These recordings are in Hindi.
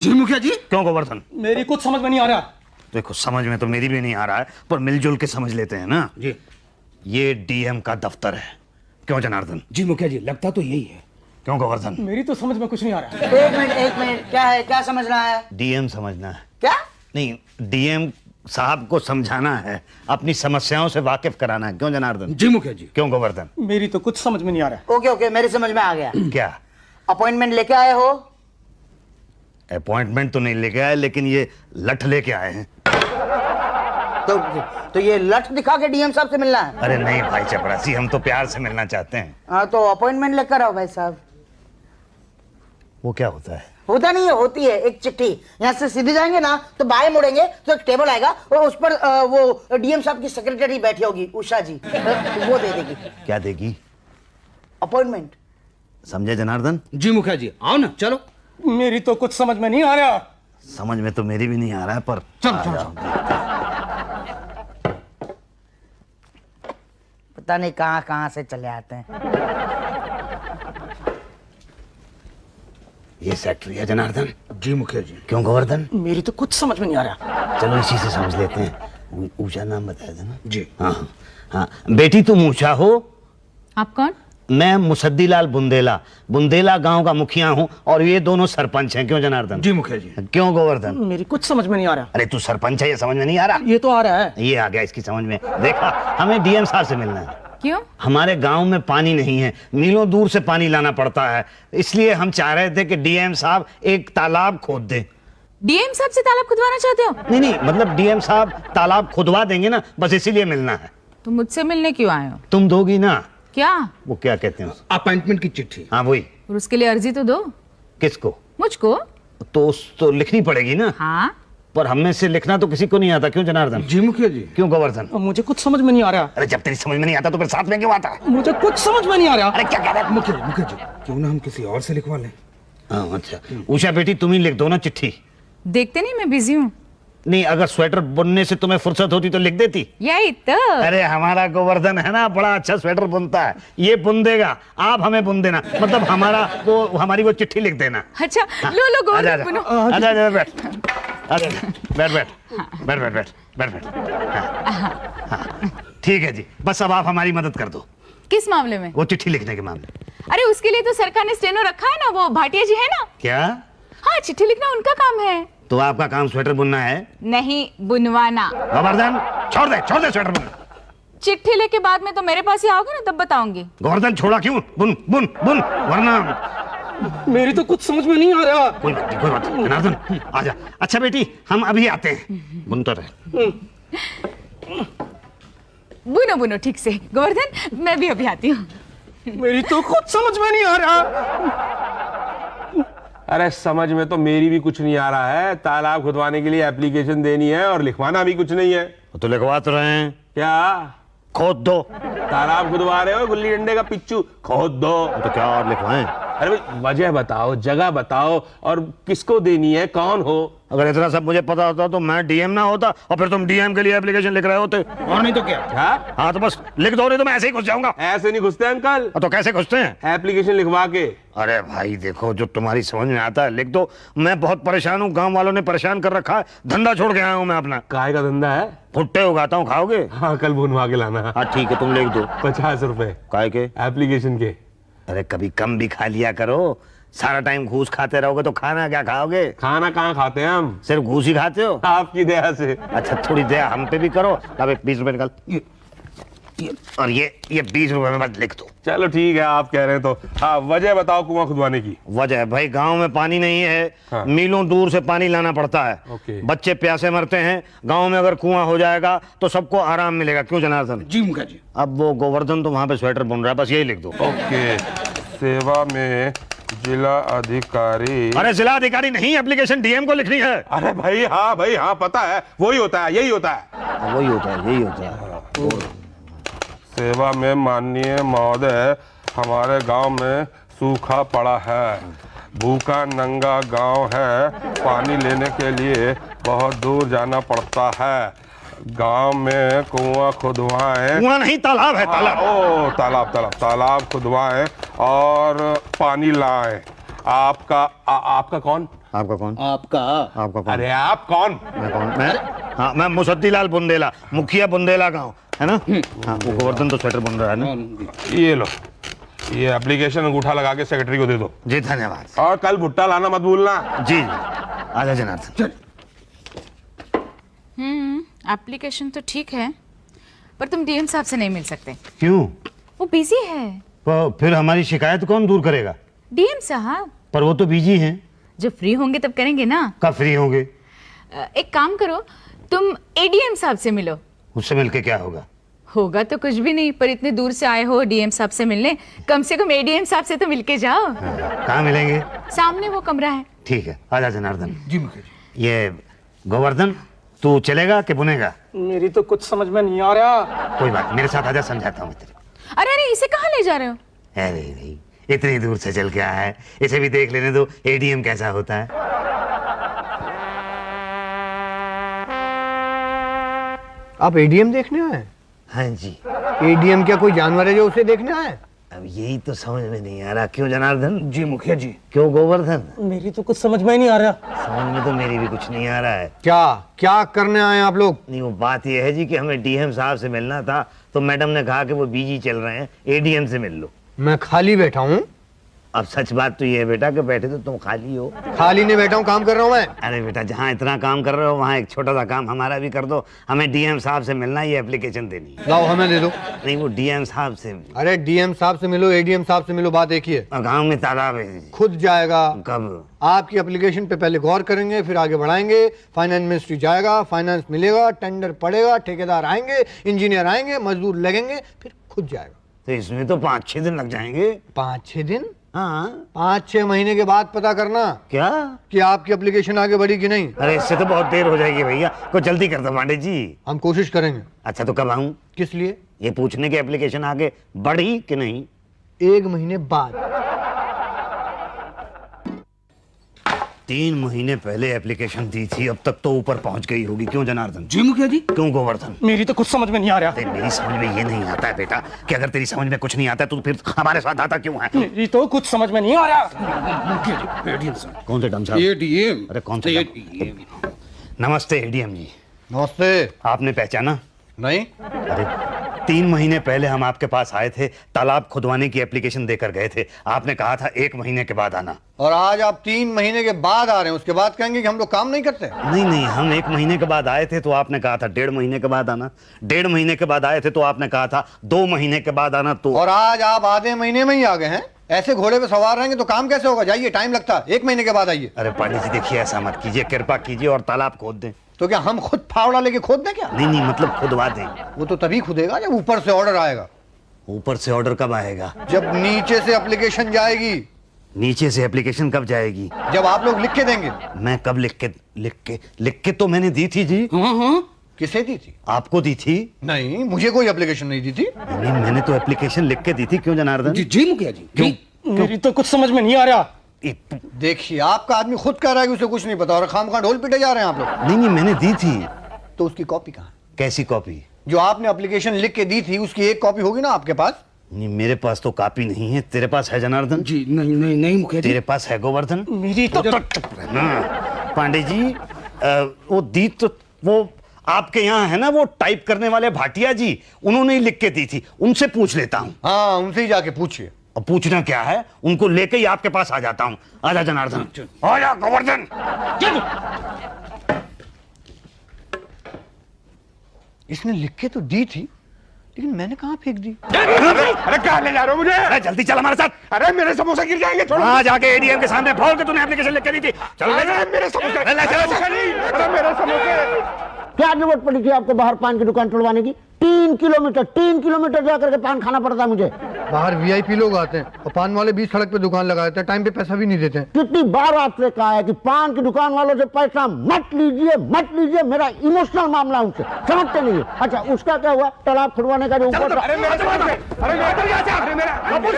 जी मुखिया जी। क्यों गोवर्धन? मेरी कुछ समझ में नहीं आ रहा। देखो समझ में तो मेरी भी नहीं आ रहा है, पर मिलजुल के समझ लेते हैं ना जी। ये डीएम का दफ्तर है, क्यों जनार्दन? जी मुखिया जी, लगता तो यही है। क्यों गोवर्धन? मेरी तो समझ में कुछ नहीं आ रहा। एक मिनट, क्या है, क्या समझना है? डीएम समझना है। क्या? नहीं, डीएम साहब को समझाना है, अपनी समस्याओं से वाकिफ कराना है, क्यों जनार्दन? जी मुखिया जी। क्यों गोवर्धन? मेरी तो कुछ समझ में नहीं आ रहा। ओके ओके, मेरी समझ में आ गया। क्या अपॉइंटमेंट लेके आए हो? अपॉइंटमेंट तो नहीं लेके आए, लेकिन ये लठ लेके आए हैं। तो ये लठ दिखा के डीएम साहब से मिलना है? अरे नहीं भाई चपरासी, हम तो प्यार से मिलना चाहते हैं। हाँ तो अपॉइंटमेंट लेकर आओ भाई साहब। वो क्या होता है? होता नहीं है, होती है एक चिट्ठी। यहाँ से सीधे जाएंगे ना तो बाएं मुड़ेंगे तो एक टेबल आएगा और उस पर वो डीएम साहब की सेक्रेटरी बैठी होगी, उषा जी, वो दे देगी। क्या देगी? अपॉइंटमेंट। समझे जनार्दन? जी मुखिया जी, आओ ना, चलो। मेरी तो कुछ समझ में नहीं आ रहा। समझ में तो मेरी भी नहीं आ रहा है, पर चलो। पता नहीं कहाँ कहाँ से चले आते हैं। ये सेक्रेटरी है जनार्दन। जी मुखिया जी। क्यों गोवर्धन? मेरी तो कुछ समझ में नहीं आ रहा। चलो इसी से समझ लेते हैं। ऊषा नाम बताया था ना? जी। हाँ हाँ, बेटी तुम ऊषा हो? आप कौन? मैं मुसद्दीलाल बुंदेला, बुंदेला गांव का मुखिया हूँ, और ये दोनों सरपंच हैं, क्यों जनार्दन? जी मुखिया जी। क्यों गोवर्धन? मेरी कुछ समझ में नहीं आ रहा। अरे तू सरपंच है, ये समझ में नहीं आ रहा? ये तो आ रहा है। ये आ गया इसकी समझ में। देखा, हमें डीएम साहब से मिलना है। क्यों? हमारे गांव में पानी नहीं है, मीलों दूर से पानी लाना पड़ता है, इसलिए हम चाह रहे थे कि डीएम साहब एक तालाब खोद दें। डीएम साहब से तालाब खुदवाना चाहते हो? नहीं नहीं, मतलब डीएम साहब तालाब खुदवा देंगे ना, बस इसीलिए मिलना है। तो मुझसे मिलने क्यों आए हो? तुम दोगी ना? क्या? वो क्या कहते हैं? अपॉइंटमेंट की चिट्ठी। हाँ वही। और उसके लिए अर्जी तो दो। किसको? मुझको। तो लिखनी पड़ेगी ना। हाँ। पर हमें से लिखना तो किसी को नहीं आता, क्यों जनार्दन? जी मुखिया जी। क्यों गोवर्धन? मुझे कुछ समझ में नहीं आ रहा। अरे जब तेरी समझ में नहीं आता तो फिर साथ में क्यों आता? मुझे कुछ समझ में नहीं आ रहा। अरे क्या कह रहा है? मुखिया जी, क्यों ना हम किसी और से लिखवा लें? हाँ अच्छा, उषा बेटी तुम ही लिख दो ना चिट्ठी। देखते नहीं मैं बिजी हूँ। नहीं, अगर स्वेटर बुनने से तुम्हें फुर्सत होती तो लिख देती। यही तो। अरे हमारा गोवर्धन है ना, बड़ा अच्छा स्वेटर बुनता है, ये बुन देगा, आप हमें बुन देना, मतलब हमारी वो चिट्ठी लिख देना। अच्छा लो लो गोवर्धन बुनो। आजा बैठ, बैठ। ठीक है जी, बस अब आप हमारी मदद कर दो। किस मामले में? वो चिट्ठी लिखने के मामले। अरे उसके लिए तो सरकार ने स्टेनो रखा है ना, वो भाटिया जी है ना। क्या? हाँ, चिट्ठी लिखना उनका काम है। तो आपका काम स्वेटर बुनना है? नहीं, बुनवाना। गोवर्धन छोड़ दे स्वेटर बुनना। चिट्ठी लेके बाद में तो मेरे पास ही आओगे ना, तब बताऊंगी। गोवर्धन छोड़ा क्यों? बुन वरना। मेरी तो कुछ समझ में नहीं आ रहा। कोई बात नहीं जनार्दन, आजा। अच्छा बेटी, हम अभी आते हैं, बुनता रहे। बुनो ठीक से। गोवर्धन, मैं भी अभी आती हूँ। मेरी तो कुछ समझ में नहीं आ रहा। अरे समझ में तो मेरी भी कुछ नहीं आ रहा है। तालाब खुदवाने के लिए एप्लीकेशन देनी है और लिखवाना भी कुछ नहीं है। तो लिखवा तो रहे हैं। क्या? खोद दो। तालाब खुदवा रहे हो गुल्ली डंडे का पिच्चू? खोद दो। तो क्या और लिखवाएं? अरे भाई वजह बताओ, जगह बताओ, और किसको देनी है, कौन हो। अगर इतना सब मुझे पता होता तो मैं डीएम ना होता, और फिर तुम डीएम के लिए एप्लीकेशन लिख रहे होते। और नहीं तो क्या? क्या? हाँ तो बस लिख दो, नहीं तो मैं ऐसे ही घुस जाऊंगा। ऐसे नहीं घुसते अंकल। तो कैसे घुसते हैं? एप्लीकेशन लिखवा के। अरे भाई देखो, जो तुम्हारी समझ में आता है लिख दो। मैं बहुत परेशान हूँ, गांव वालों ने परेशान कर रखा है, धंधा छोड़ के आया हूँ मैं अपना। काय का धंधा है? भुट्टे उगाता हूँ, खाओगे? हाँ, कल बुनवा के लाना। हाँ ठीक है, तुम लिख दो। 50 रुपए। काय के? एप्लीकेशन के। अरे कभी कम भी खा लिया करो, सारा टाइम घूस खाते रहोगे तो खाना क्या खाओगे? खाना कहाँ खाते हैं हम, सिर्फ घूस ही खाते हो। आपकी दया से। अच्छा थोड़ी दया हम पे भी करो। अब 20 रुपए निकाल, और ये 20 रुपए में बस लिख दो। चलो ठीक है, आप कह रहे हैं तो। हाँ, वजह बताओ कुआं खुदवाने की। वजह भाई, गांव में पानी नहीं है। हाँ। मीलों दूर से पानी लाना पड़ता है। ओके। बच्चे प्यासे मरते हैं। गांव में अगर कुआं हो जाएगा तो सबको आराम मिलेगा, क्यों जनार्दन? जी मुखिया जी। अब वो गोवर्धन तो वहां पे स्वेटर बुन रहा है, बस यही लिख दो। ओके। सेवा में जिला अधिकारी। अरे जिला अधिकारी नहीं, एप्लीकेशन डीएम को लिखनी है। अरे भाई हाँ पता है, वही होता है, यही होता है। वही होता है, यही होता है। सेवा में माननीय महोदय, हमारे गांव में सूखा पड़ा है, भूखा नंगा गांव है, पानी लेने के लिए बहुत दूर जाना पड़ता है, गांव में कुआं खुदवाएं। कुआं नहीं, तालाब है, तालाब। ओ तालाब खुदवाएं और पानी लाएं। आपका कौन? आपका कौन? आपका आपका कौन? अरे आप कौन? मैं कौन? मैं मुसद्दी लाल बुंदेला, मुखिया बुंदेला गाँव है ना। हाँ, वो गोवर्धन तो स्वेटर बुन रहा है ना। ये लो, ये एप्लीकेशन अंगूठा लगा के सेक्रेटरी को दे दो। जी धन्यवाद। और कल भुट्टा लाना मत भूलना। जी आजा जनार्दन। एप्लीकेशन तो ठीक है, पर तुम डीएम साहब से नहीं मिल सकते। क्यों? वो बिजी है। तो फिर हमारी शिकायत कौन दूर करेगा? डीएम साहब पर वो तो बिजी हैं। जब फ्री होंगे तब करेंगे ना। कब फ्री होंगे? एक काम करो, तुम एडीएम साहब से मिलो। उससे मिलके क्या होगा? होगा तो कुछ भी नहीं, पर इतने दूर से आए हो डीएम साहब से मिलने, कम से कम एडीएम साहब से तो मिलके जाओ। कहाँ मिलेंगे? सामने वो कमरा है। ठीक है, आजा जनार्दन। जी मुखिया जी। ये गोवर्धन, तू चलेगा कि बुनेगा? मेरी तो कुछ समझ में नहीं आ रहा। कोई बात, मेरे साथ आजा, समझाता हूँ मैं तेरे को। अरे अरे, इसे कहाँ ले जा रहे हो? अरे नहीं, इतनी दूर से चल के आया है, इसे भी देख लेने दो एडीएम कैसा होता है। आप एडीएम देखने आए? हाँ जी। एडीएम क्या कोई जानवर है जो उसे देखने आए? अब यही तो समझ में नहीं आ रहा। क्यों जनार्दन? जी मुखिया जी। क्यों गोवर्धन? मेरी तो कुछ समझ में ही नहीं आ रहा। समझ में तो मेरी भी कुछ नहीं आ रहा है। क्या क्या करने आए आप लोग? नहीं, वो बात ये है जी कि हमें डीएम साहब से मिलना था, तो मैडम ने कहा कि वो बिजी चल रहे हैं, एडीएम से मिल लो। मैं खाली बैठा हूँ। अब सच बात तो ये है बेटा कि बैठे तो तुम खाली हो। खाली नहीं बैठा हूँ, काम कर रहा हूँ मैं। अरे बेटा, जहाँ इतना काम कर रहे हो वहाँ एक छोटा सा काम हमारा भी कर दो। हमें डीएम साहब से मिलना, ये एप्लीकेशन देनी है। लाओ हमें दे दो। नहीं, वो डीएम साहब से। अरे डीएम साहब से मिलो, एडीएम साहब से मिलो, बात एक ही है। गाँव में तालाब है। खुद जाएगा। कब? आपकी एप्लीकेशन पे पहले गौर करेंगे, फिर आगे बढ़ाएंगे। फाइनेंस मिनिस्ट्री जाएगा, फाइनेंस मिलेगा, टेंडर पड़ेगा, ठेकेदार आएंगे, इंजीनियर आएंगे, मजदूर लगेंगे, फिर खुद जाएगा। तो इसमें तो 5-6 दिन लग जाएंगे। 5-6 दिन? हाँ। 5-6 महीने के बाद पता करना क्या कि आपकी एप्लीकेशन आगे बढ़ी कि नहीं। अरे इससे तो बहुत देर हो जाएगी भैया, कुछ जल्दी कर दो पांडे जी। हम कोशिश करेंगे। अच्छा, तो कब आऊं? किस लिए? ये पूछने की एप्लीकेशन आगे बढ़ी कि नहीं। 1 महीने बाद। 3 महीने पहले एप्लीकेशन दी थी, अब तक तो ऊपर पहुंच गई होगी। क्यों जनार्दन? जी मुखिया जी। क्यों गोवर्धन? मेरी तो कुछ समझ में नहीं आ रहा। अरे मेरी समझ में ये नहीं आता है बेटा कि अगर तेरी समझ में कुछ नहीं आता है तो फिर हमारे साथ आता क्यों है? मेरी तो कुछ समझ में नहीं आ रहा। मुखिया जी, एडीएम साहब। कौन से डम साहब? एडीएम। अरे कौन से डम? नमस्ते एडीएम जी। नमस्ते। आपने पहचाना? नहीं। अरे 3 महीने पहले हम आपके पास आए थे, तालाब खुदवाने की एप्लीकेशन देकर गए थे। आपने कहा था 1 महीने के बाद आना, और आज आप 3 महीने के बाद आ रहे हैं, उसके बाद कहेंगे कि हम लोग काम नहीं करते। नहीं नहीं, हम 1 महीने के बाद आए थे तो आपने कहा था 1.5 महीने के बाद आना। 1.5 महीने के बाद आए थे तो आपने कहा था 2 महीने के बाद आना। तो और आज आप आधे महीने में ही आ गए हैं। ऐसे घोड़े पे सवार रहेंगे तो काम कैसे होगा? जाइए, टाइम लगता है, 1 महीने के बाद आइए। अरे पांडे जी देखिए, ऐसा मत कीजिए, कृपा कीजिए और तालाब खोद दें। तो क्या हम खुद फावड़ा लेके खोद दें क्या? नहीं नहीं, मतलब खुदवा दें। वो तो तभी खुदेगा जब ऊपर से ऑर्डर आएगा। ऊपर से ऑर्डर कब आएगा? जब नीचे से एप्लीकेशन जाएगी। नीचे से एप्लीकेशन कब जाएगी? जब आप लोग लिख के देंगे। मैं कब लिख के तो मैंने दी थी जी। किसे दी थी? आपको दी थी। नहीं, मुझे कोई एप्लीकेशन नहीं दी थी। नहीं, मैंने तो एप्लीकेशन लिख के दी थी। क्यों जनार्दन? जी मुखिया जी। क्यों? मेरी तो कुछ समझ में नहीं आ रहा। देखिए, आपका आदमी खुद कह रहा है कि उसे कुछ नहीं पता और खामखा ढोल पीटे जा रहे हैं आप लोग। नहीं नहीं, मैंने दी थी। तो उसकी कॉपी कहाँ है? कैसी कॉपी? जो आपने एप्लीकेशन लिख के दी थी उसकी एक कॉपी होगी ना आपके पास? नहीं, मेरे पास तो कॉपी नहीं है। तेरे पास है जनार्दन? जी नहीं नहीं नहीं मुखिया जी। तेरे पास है गोवर्धन? मेरी तो पांडे जी, वो दी तो वो आपके यहाँ है ना, वो टाइप करने वाले भाटिया जी, उन्होंने ही लिख के दी थी। उनसे पूछ लेता हूँ। हाँ, उनसे ही जाके पूछिए। अब पूछना क्या है, उनको लेके ही आपके पास आ जाता हूँ। आजा जनार्दन, आजा गोवर्धन। इसने लिख के तो दी थी, लेकिन मैंने कहाँ फेंक दी? अरे कहाँ ले जा रहे हो मुझे? अरे जल्दी चल हमारे साथ। अरे मेरे समोसे गिर जाएंगे, छोड़ो। वहां जाके एडीएम के सामने बोल के तूने एप्लीकेशन लिख के दी थी। चल अरे मेरे समोसे। अरे मेरे समोसे। क्या जरूरत पड़ी थी आपको बाहर पान की दुकान तोड़वाने की? 3 किलोमीटर जाकर के पान खाना पड़ता है मुझे। बाहर वीआईपी लोग आते हैं और पान वाले बीच सड़क पे दुकान लगा देते हैं, टाइम पे पैसा भी नहीं देते हैं। कितनी बार आपसे कहा है कि पान की दुकान वालों से पैसा मत लीजिए, मेरा इमोशनल मामला उनसे, समझते नहीं है। अच्छा, उसका क्या हुआ? तालाब खुदवाने का जो ऊपर। अरे मेरे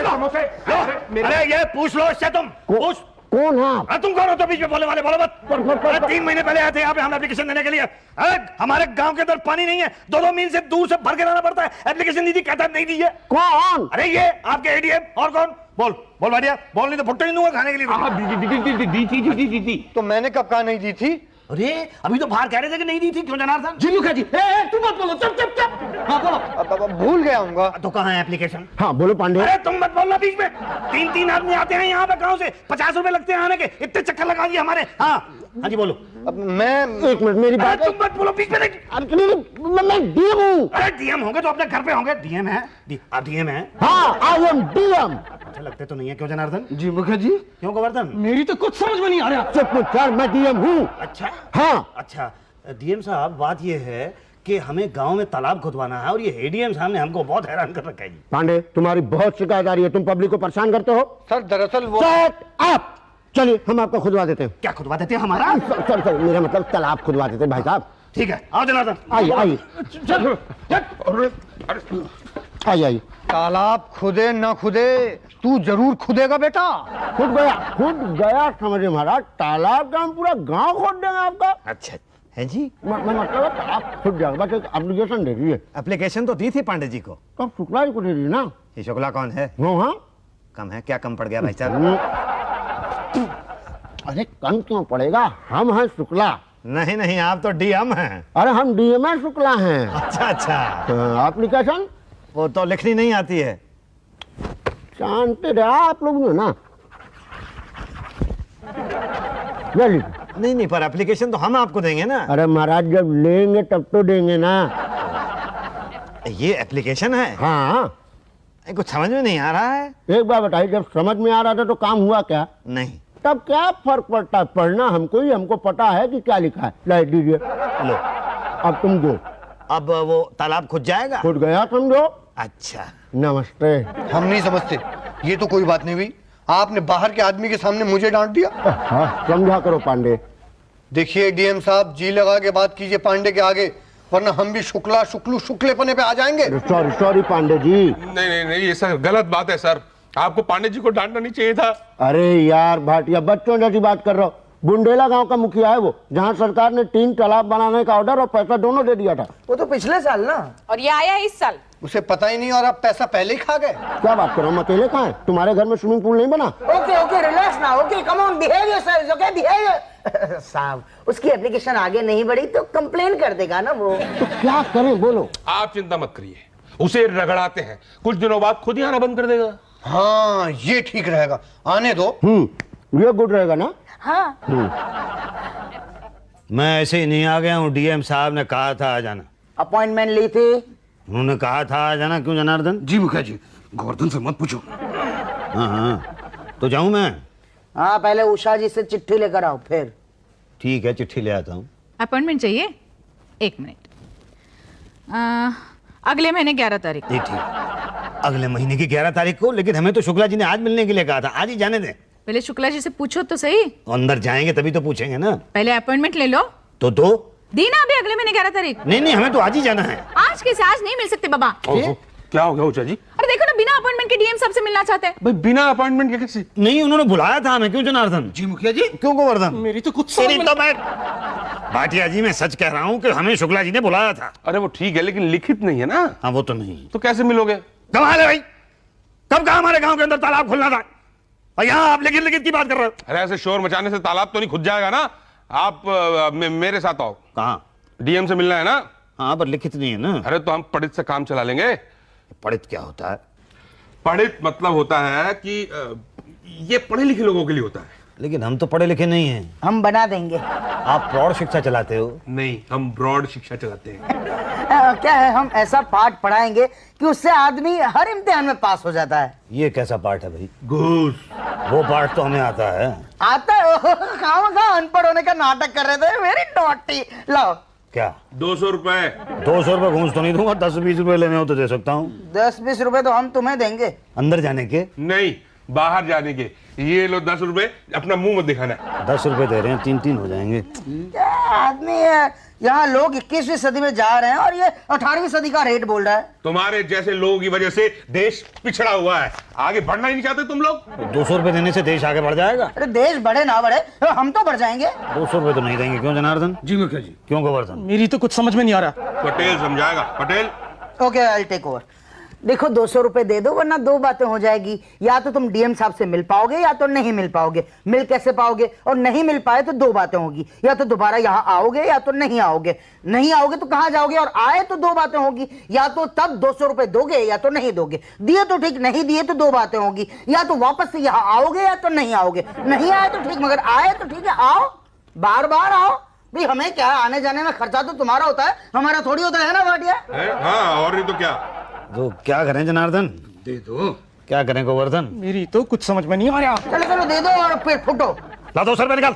समोसे। अरे ये पूछ लो इससे, तुम पूछ। कौन है आप? तुम कौन हो तो बीच में बोलने वाले? बोलो मत। अरे 3 महीने पहले आए थे यहाँ पे हम एप्लीकेशन देने के लिए। अरे हमारे गांव के अंदर पानी नहीं है, 2-2 मील से दूर से भर के लाना पड़ता है। एप्लीकेशन दी थी, कहता नहीं दी है। कौन? अरे ये आपके एडीएम। और कौन? बोल बोल भाटिया, बोल, नहीं तो भुट्टे नहीं दूंगा खाने के लिए। दी। तो मैंने कब कहा नहीं दी थी? अरे अभी तो बाहर कह रहे थे कि नहीं दी थी, क्यों जनार्दन? जी मुखिया जी, तुम मत बोलो, चुप चुप चुप। हाँ बोलो। अब भूल गया हूँ। तो कहाँ है एप्लीकेशन? हाँ बोलो पांडे। अरे तुम मत बोलना बीच में, 3-3 आदमी आते हैं यहाँ पे गांव से, 50 रुपए लगते हैं आने के, इतने चक्कर लगा दिए हमारे। हाँ हाँ जी बोलो। अब मैं एक मिनट मेरी बात। तुम मत बोलो बीच में। मैं डीएम हूँ। अरे डीएम होंगे तो अपने घर पे होंगे। डीएम है? आप डीएम है? हाँ आई एम डीएम। अच्छा लगते तो नहीं है, क्यों जनार्दन? जी मुखिया जी, क्यों गोवर्धन? मेरी तो कुछ समझ में नहीं आ रहा। चुप यार, मैं डीएम हूँ। अच्छा हाँ अच्छा डीएम साहब, बात ये है कि हमें गांव में तालाब खुदवाना है और ये एडीएम साहब ने हमको बहुत हैरान कर रखा है जी। पांडे तुम्हारी बहुत शिकायत आ रही है, तुम पब्लिक को परेशान करते हो। सर दरअसल वो शट अप। चलिए हम आपको खुदवा देते हैं। क्या खुदवा देते हैं हमारा? सॉरी मेरा मतलब तालाब खुदवा देते हैं भाई साहब। ठीक है, आओ जनार्दन। आइए आइए आइए। तालाब खुदे न खुदे, तू जरूर खुदेगा बेटा। खुद गया समझे महाराज, तालाब का हम पूरा गांव खोद देंगे आपका। अच्छा है जी। मैं मतलब तालाब खुद जाएगा, बस एक एप्लीकेशन दे दीजिए। एप्लीकेशन तो दी थी पांडे जी को। तो शुक्ला जी को दे दीजिए ना। ये शुक्ला कौन है? वो हाँ। कम है क्या? कम पड़ गया भाई साहब? अरे कम क्यों पड़ेगा, हम हैं शुक्ला। नहीं नहीं, आप तो डीएम हैं। अरे हम डीएम शुक्ला हैं। अच्छा अच्छा, एप्लीकेशन वो तो लिखनी नहीं आती है। जानते रहे आप लोग ने ना। ले लीजिए। नहीं नहीं, पर एप्लीकेशन तो हम आपको देंगे ना। अरे महाराज जब लेंगे तब तो देंगे ना। ये एप्लीकेशन है? हाँ कुछ समझ में नहीं आ रहा है। एक बार बताइए, जब समझ में आ रहा था तो काम हुआ क्या? नहीं। तब क्या फर्क पड़ता है, पढ़ना हमको ही, हमको पता है कि क्या लिखा है। ले दीजिए। लो अब तुम दो। अब वो तालाब खुद जाएगा? खुद गया समझो। अच्छा नमस्ते। हम नहीं समझते, ये तो कोई बात नहीं हुई। आपने बाहर के आदमी के सामने मुझे डांट दिया। हाँ समझा करो पांडे। देखिए डीएम साहब, जी लगा के बात कीजिए पांडे के आगे, वरना हम भी शुक्ला शुक्लू शुक्लेपने पे आ जाएंगे। Sorry sorry Pandey ji. नहीं नहीं नहीं, ये सर गलत बात है सर, आपको पांडे जी को डांटना नहीं चाहिए था। अरे यार भाटिया, बच्चों जैसी बात कर रहा हो। बुंडेला गांव का मुखिया है वो, जहाँ सरकार ने 3 तालाब बनाने का ऑर्डर और पैसा दोनों दे दिया था। वो तो पिछले साल ना। और ये आया इस साल। उसे पता ही नहीं और आप पैसा पहले ही खा गए। क्या बात कर रहा हूँ, अकेले कहाँ है? तुम्हारे घर में स्विमिंग पूल नहीं बना? ओके ओके रिलैक्स ना। Okay come on, behave yourself. Okay behave. साहब उसकी एप्लीकेशन आगे नहीं बढ़ी तो कंप्लेन कर देगा ना वो। तो क्या करें बोलो? आप चिंता मत करिए, उसे रगड़ाते हैं, कुछ दिनों बाद खुद ही आना बंद कर देगा। हाँ ये ठीक रहेगा, आने दो। ये गुड रहेगा ना? हाँ मैं ऐसे ही नहीं आ गया हूँ, डीएम साहब ने कहा था आ जाना। अपॉइंटमेंट ली थी? उन्होंने कहा था आ जाना, क्यों जनार्दन? जी मुखिया जी, गोवर्धन से मत पूछो। हाँ हाँ, तो जाऊँ मैं? हाँ पहले उषा जी से चिट्ठी लेकर आओ फिर। ठीक है, चिट्ठी ले आता हूँ। अपॉइंटमेंट चाहिए? 1 मिनट। अगले महीने 11 तारीख। नहीं ठीक, अगले महीने की 11 तारीख को, लेकिन हमें तो शुक्ला जी ने आज मिलने के लिए कहा था, आज ही जाने दें। पहले शुक्ला जी से पूछो तो सही। अंदर जाएंगे तभी तो पूछेंगे ना। पहले अपॉइंटमेंट ले लो। तो दो दी ना अभी, अगले महीने 11 तारीख। नहीं नहीं, हमें तो आज ही जाना है। आज कैसे? आज नहीं मिल सकते बाबा। क्या हो गया ऊषा जी? अरे देखो ना, बिना अपॉइंटमेंट के डीएम साहब से मिलना चाहते हैं। भाई बिना अपॉइंटमेंट के कैसे? नहीं, उन्होंने बुलाया था हमें, क्यों जनार्दन? जी मुखिया जी, क्यों गोवर्धन? मेरी तो कुछ समझ तेरी में तो मैं भाटिया जी, मैं सच कह रहा हूँ कि हमें शुक्ला जी ने बुलाया था। अरे वो ठीक है, लेकिन लिखित नहीं है ना। हाँ वो तो नहीं। तो कैसे मिलोगे? कमाल है भाई, कब कहा हमारे गांव के अंदर तालाब खुलना था और यहाँ आप लिखित लिखित की बात कर रहे हो? अरे ऐसे शोर मचाने से तालाब तो नहीं खुद जाएगा ना। आप मेरे साथ आओ। कहाँ? डीएम से मिलना है ना? हाँ पर लिखित नहीं है ना। अरे तो हम पढ़ित से काम चला लेंगे। पढ़ित क्या होता है? पढ़ित मतलब होता है कि ये पढ़े लिखे लोगों के लिए होता है। लेकिन हम तो पढ़े लिखे नहीं हैं। हम बना देंगे। आप प्रौढ़ शिक्षा चलाते हो? नहीं, हम ब्रॉड शिक्षा चलाते हैं। क्या है, हम ऐसा पाठ पढ़ाएंगे कि उससे आदमी हर इम्तिहान में पास हो जाता है। ये कैसा पाठ है भाई? घूस। वो पाठ तो हमें आता है। आता है? खामखा अनपढ़ होने का नाटक कर रहे थे। Very naughty. लाओ। क्या? 200 रुपए। 200 रुपए घूस तो नहीं दूंगा, 10-20 रुपए लेने हो तो दे सकता हूँ। 10-20 रुपए तो हम तुम्हें देंगे। अंदर जाने के? नहीं, बाहर जाने के। ये लो 10 रुपए, अपना मुंह मत दिखाना। 10 रुपए दे रहे हैं, 3-3 हो जाएंगे। क्या आदमी है, यहाँ लोग 21वीं सदी में जा रहे हैं और ये 18वीं सदी का रेट बोल रहा है। तुम्हारे जैसे लोगों की वजह से देश पिछड़ा हुआ है, आगे बढ़ना ही नहीं चाहते तुम लोग। 200 रुपए देने से देश आगे बढ़ जाएगा? अरे देश बढ़े ना बढ़े, हम तो बढ़ जाएंगे। 200 रुपए तो नहीं देंगे, क्यों जनार्दन? जी मुखिया जी, क्यों गोवर्धन? मेरी तो कुछ समझ में नहीं आ रहा। पटेल समझाएगा। Patel. Okay I take over. देखो 200 रुपए दे दो वरना दो बातें हो जाएगी। या तो तुम डीएम साहब से मिल पाओगे या तो नहीं मिल पाओगे। मिल कैसे पाओगे? और नहीं मिल पाए तो दो बातें होगी, या तो दोबारा यहाँ आओगे या तो नहीं आओगे। नहीं आओगे तो कहाँ जाओगे, और आए तो दो बातें होगी, या तो तब 200 रुपए दोगे या तो नहीं दोगे। दिए तो ठीक, नहीं दिए तो दो बातें होगी, या तो वापस से यहाँ आओगे या तो नहीं आओगे। नहीं आए तो ठीक, मगर आए तो ठीक है, आओ, बार बार आओ। भाई हमें क्या, आने जाने में खर्चा तो तुम्हारा होता है, हमारा थोड़ी होता है ना भाटिया। हाँ, और नहीं तो क्या। तो क्या करें जनार्दन? दे दो। क्या करें गोवर्धन? मेरी तो कुछ समझ में नहीं आ रहा। चलो चलो दे दो और फिर फुटो। ला 200 रुपए निकाल।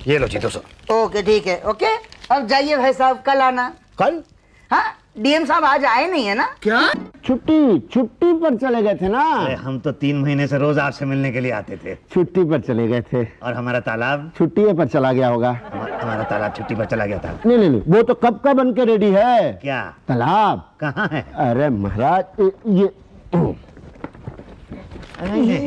ये लो जी 200। ओके ठीक है, ओके। अब जाइए भाई साहब, कल आना। कल? हाँ, डीएम साहब आज आए नहीं है ना? क्या? छुट्टी पर चले गए थे ना। अरे हम तो 3 महीने से रोज आपसे मिलने के लिए आते थे। छुट्टी पर चले गए थे। और हमारा तालाब? छुट्टी पर चला गया होगा। हमारा तालाब छुट्टी पर चला गया था। नहीं, वो तो कब का बन के रेडी है। क्या? तालाब कहाँ है? अरे महाराज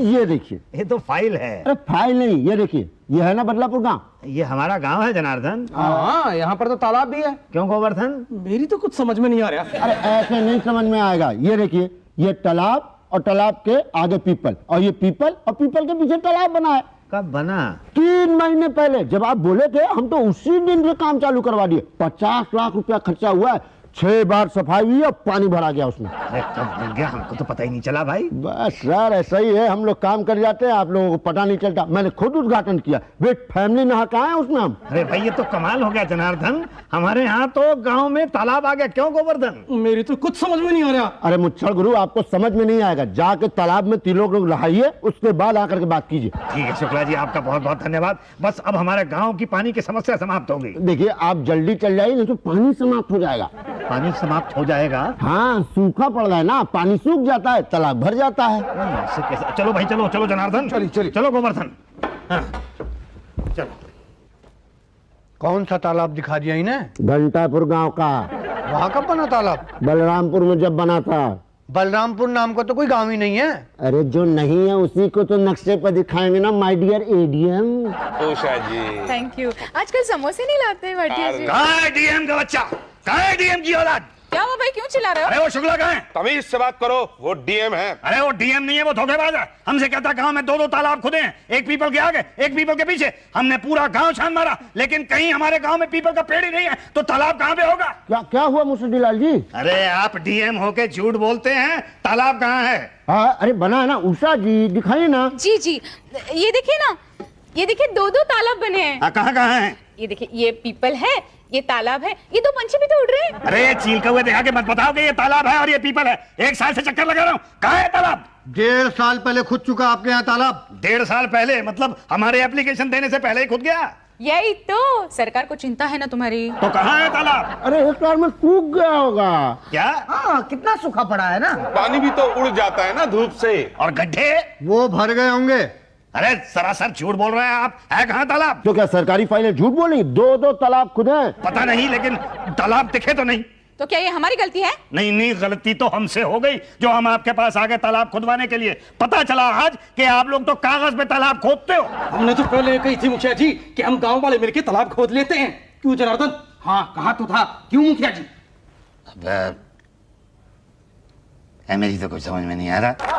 ये देखिए। ये तो फाइल है। अरे फाइल नहीं, ये देखिए, ये है ना बदलापुर गांव। ये हमारा गांव है जनार्दन। हाँ, यहाँ पर तो तालाब भी है। क्यों गोवर्धन? मेरी तो कुछ समझ में नहीं आ रहा। अरे ऐसे नहीं समझ में आएगा। ये देखिए, ये तालाब और तालाब के आगे पीपल, और ये पीपल और पीपल के पीछे तालाब बना है। कब बना? 3 महीने पहले जब आप बोले थे, हम तो उसी दिन से काम चालू करवा दिए। 50 लाख रुपया खर्चा हुआ है, 6 बार सफाई हुई और पानी भरा गया उसमें। अरे कब बन गया, हमको तो पता ही नहीं चला भाई। बस सर, ऐसा ही है, हम लोग काम कर जाते हैं, आप लोगों को पता नहीं चलता। मैंने खुद उद्घाटन किया, विद फैमिली नहा के आए उसमें हम। अरे भाई ये तो कमाल हो गया जनार्दन, हमारे यहाँ तो गांव में तालाब आ गया। क्यों गोवर्धन? मेरी तो कुछ समझ में नहीं आ रहा। अरे मुच्छड़ गुरु, आपको समझ में नहीं आएगा, जाके तालाब में 3 लोग नहाइए, उसके बाद आकर के बात कीजिए। ठीक है शुक्ला जी, आपका बहुत बहुत धन्यवाद। बस अब हमारे गांव की पानी की समस्या समाप्त हो गई। देखिए, आप जल्दी चल जाइए, नहीं तो पानी समाप्त हो जाएगा। पानी समाप्त हो जाएगा? हाँ, सूखा पड़ रहा है ना, पानी सूख जाता है, तालाब भर जाता है। ऐसे कैसे? चलो भाई, चलो चलो जनार्दन, चलिए। चलो गोवर्धन। हाँ, चलो। कौन सा तालाब दिखा दिया इन्हें? घंटापुर गांव का। वहाँ कब बना तालाब? बलरामपुर में जब बना था। बलरामपुर नाम का तो कोई गांव ही नहीं है। अरे जो नहीं है उसी को तो नक्शे पर दिखाएंगे ना, my dear ADM. Usha ji, thank you. आजकल समोसे नहीं लाते हैं भाटिया जी। कहाँ है डीएम का बच्चा? कहाँ है डीएम की औलाद? क्या हुआ भाई, क्यों चिल्ला रहे हो? अरे वो शुक्ला कहाँ है? तमीज से बात करो, वो डीएम है। अरे वो डीएम नहीं है, वो धोखेबाज है। हमसे कहता गांव में 2-2 तालाब खुदे हैं, एक पीपल के आगे एक पीपल के पीछे। हमने पूरा गांव छान मारा, लेकिन कहीं हमारे गांव में पीपल का पेड़ ही नहीं है, तो तालाब कहाँ पे होगा? क्या हुआ मुर्शिदी लाल जी? अरे आप डीएम होके झूठ बोलते हैं, तालाब कहाँ है? हाँ, अरे बना है ना। उषा जी दिखाइए ना। जी, ये देखिए ना, ये देखिए 2-2 तालाब बने हैं। कहाँ कहाँ है? ये देखिए, ये पीपल है, ये तालाब है, ये 2 पंछी भी तो उड़ रहे हैं। अरे चील कौवे दिखा के मत बताओ कि ये तालाब है और ये पीपल है। 1 साल से चक्कर लगा रहा हूँ, कहाँ है तालाब? 1.5 साल पहले खुद चुका आपके यहाँ तालाब। 1.5 साल पहले? मतलब हमारे एप्लीकेशन देने से पहले ही खुद गया। यही तो, सरकार को चिंता है ना तुम्हारी। तो कहाँ है तालाब? अरे 1 साल में सूख गया होगा। क्या? हाँ, कितना सूखा पड़ा है ना। पानी भी तो उड़ जाता है ना धूप से। और गड्ढे? वो भर गए होंगे। अरे सरासर झूठ बोल रहे हैं आप। है कहाँ तालाब? तो क्या सरकारी फाइलें झूठ बोली? 2-2 तालाब खुद हैं। पता नहीं, लेकिन तालाब दिखे तो नहीं। तो क्या ये हमारी गलती है? नहीं, गलती तो हमसे हो गई जो हम आपके पास आ गए तालाब खुदवाने के लिए। पता चला आज कि आप लोग तो कागज पे तालाब खोदते हो। हमने तो पहले कही थी मुखिया जी कि हम गांव वाले मिलके तालाब खोद लेते हैं। क्यों जनार्दन? हाँ, कहा तो था। क्यों मुखिया जी? अब मेरी तो कुछ समझ में नहीं आ रहा।